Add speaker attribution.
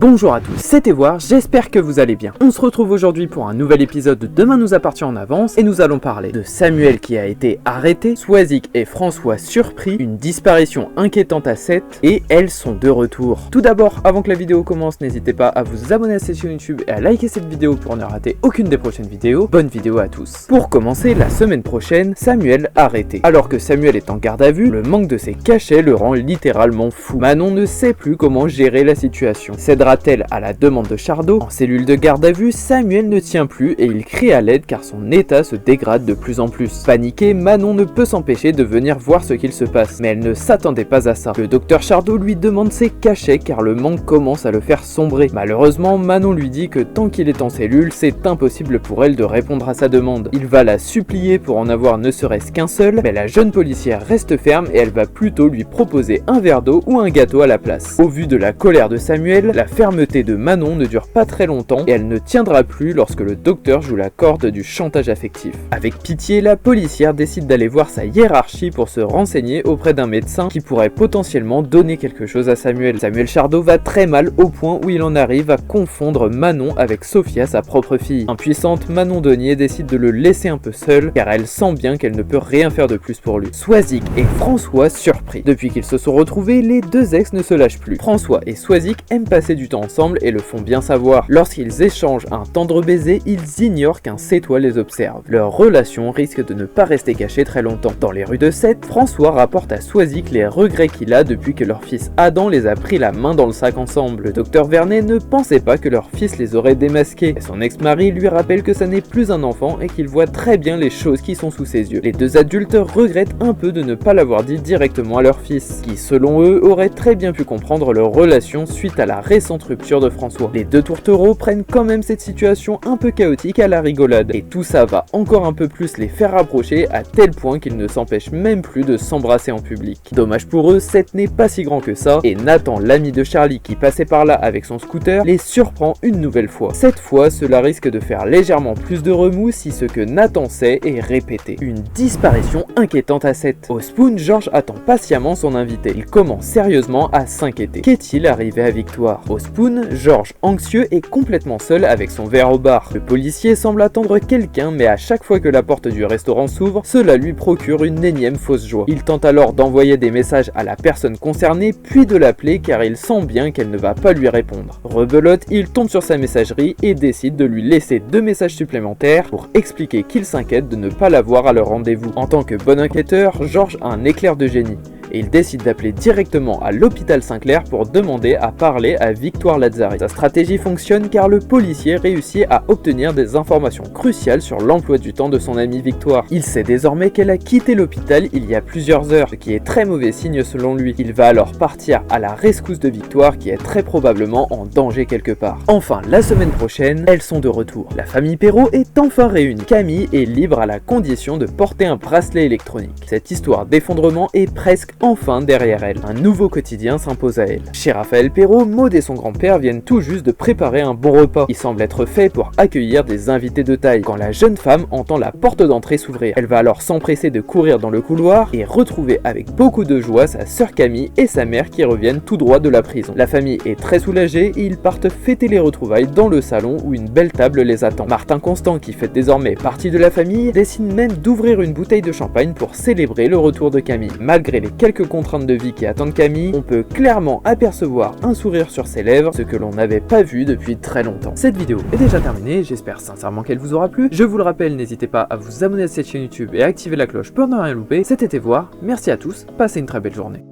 Speaker 1: Bonjour à tous, c'est Evoir, j'espère que vous allez bien. On se retrouve aujourd'hui pour un nouvel épisode de Demain nous appartient en avance et nous allons parler de Samuel qui a été arrêté, Swazik et François surpris, une disparition inquiétante à 7 et elles sont de retour. Tout d'abord, avant que la vidéo commence, n'hésitez pas à vous abonner à cette chaîne YouTube et à liker cette vidéo pour ne rater aucune des prochaines vidéos. Bonne vidéo à tous. Pour commencer, la semaine prochaine, Samuel arrêté. Alors que Samuel est en garde à vue, le manque de ses cachets le rend littéralement fou. Manon ne sait plus comment gérer la situation. Cédera-t-elle à la demande de Chardot? En cellule de garde à vue, Samuel ne tient plus et il crie à l'aide car son état se dégrade de plus en plus. Paniquée, Manon ne peut s'empêcher de venir voir ce qu'il se passe, mais elle ne s'attendait pas à ça. Le docteur Chardot lui demande ses cachets car le manque commence à le faire sombrer. Malheureusement, Manon lui dit que tant qu'il est en cellule, c'est impossible pour elle de répondre à sa demande. Il va la supplier pour en avoir ne serait-ce qu'un seul, mais la jeune policière reste ferme et elle va plutôt lui proposer un verre d'eau ou un gâteau à la place. Au vu de la colère de Samuel, la fermeté de Manon ne dure pas très longtemps et elle ne tiendra plus lorsque le docteur joue la corde du chantage affectif. Avec pitié, la policière décide d'aller voir sa hiérarchie pour se renseigner auprès d'un médecin qui pourrait potentiellement donner quelque chose à Samuel. Samuel Chardot va très mal au point où il en arrive à confondre Manon avec Sophia, sa propre fille. Impuissante, Manon Denier décide de le laisser un peu seul car elle sent bien qu'elle ne peut rien faire de plus pour lui. Swazik et François surpris. Depuis qu'ils se sont retrouvés, les deux ex ne se lâchent plus. François et Swazik aiment passer du temps ensemble et le font bien savoir. Lorsqu'ils échangent un tendre baiser, ils ignorent qu'un Sétois les observe. Leur relation risque de ne pas rester cachée très longtemps. Dans les rues de Sète, François rapporte à Swazik les regrets qu'il a depuis que leur fils Adam les a pris la main dans le sac ensemble. Le docteur Vernet ne pensait pas que leur fils les aurait démasqués. Et son ex-mari lui rappelle que ça n'est plus un enfant et qu'il voit très bien les choses qui sont sous ses yeux. Les deux adultes regrettent un peu de ne pas l'avoir dit directement à leur fils, qui selon eux aurait très bien pu comprendre leur relation suite à la récente rupture de François. Les deux tourtereaux prennent quand même cette situation un peu chaotique à la rigolade, et tout ça va encore un peu plus les faire rapprocher à tel point qu'ils ne s'empêchent même plus de s'embrasser en public. Dommage pour eux, Seth n'est pas si grand que ça, et Nathan, l'ami de Charlie qui passait par là avec son scooter, les surprend une nouvelle fois. Cette fois, cela risque de faire légèrement plus de remous si ce que Nathan sait est répété. Une disparition inquiétante à Seth. Au Spoon, Georges attend patiemment son invité. Il commence sérieusement à s'inquiéter. Qu'est-il arrivé à Victoire? Au Spoon, Georges, anxieux, est complètement seul avec son verre au bar. Le policier semble attendre quelqu'un, mais à chaque fois que la porte du restaurant s'ouvre, cela lui procure une énième fausse joie. Il tente alors d'envoyer des messages à la personne concernée, puis de l'appeler car il sent bien qu'elle ne va pas lui répondre. Rebelote, il tombe sur sa messagerie et décide de lui laisser 2 messages supplémentaires pour expliquer qu'il s'inquiète de ne pas la voir à leur rendez-vous. En tant que bon enquêteur, Georges a un éclair de génie. Et il décide d'appeler directement à l'hôpital Saint-Clair pour demander à parler à Victoire Lazare. Sa stratégie fonctionne car le policier réussit à obtenir des informations cruciales sur l'emploi du temps de son amie Victoire. Il sait désormais qu'elle a quitté l'hôpital il y a plusieurs heures, ce qui est très mauvais signe selon lui. Il va alors partir à la rescousse de Victoire qui est très probablement en danger quelque part. Enfin, la semaine prochaine, elles sont de retour. La famille Perrault est enfin réunie. Camille est libre à la condition de porter un bracelet électronique. Cette histoire d'effondrement est presque enfin derrière elle. Un nouveau quotidien s'impose à elle. Chez Raphaël Perrault, Maud et son grand-père viennent tout juste de préparer un bon repas. Il semble être fait pour accueillir des invités de taille, quand la jeune femme entend la porte d'entrée s'ouvrir. Elle va alors s'empresser de courir dans le couloir et retrouver avec beaucoup de joie sa sœur Camille et sa mère qui reviennent tout droit de la prison. La famille est très soulagée et ils partent fêter les retrouvailles dans le salon où une belle table les attend. Martin Constant, qui fait désormais partie de la famille, décide même d'ouvrir une bouteille de champagne pour célébrer le retour de Camille. Malgré les quelques contraintes de vie qui attendent Camille, on peut clairement apercevoir un sourire sur ses lèvres, ce que l'on n'avait pas vu depuis très longtemps. Cette vidéo est déjà terminée, j'espère sincèrement qu'elle vous aura plu. Je vous le rappelle, n'hésitez pas à vous abonner à cette chaîne YouTube et à activer la cloche pour ne rien louper. C'était Evoir, merci à tous, passez une très belle journée.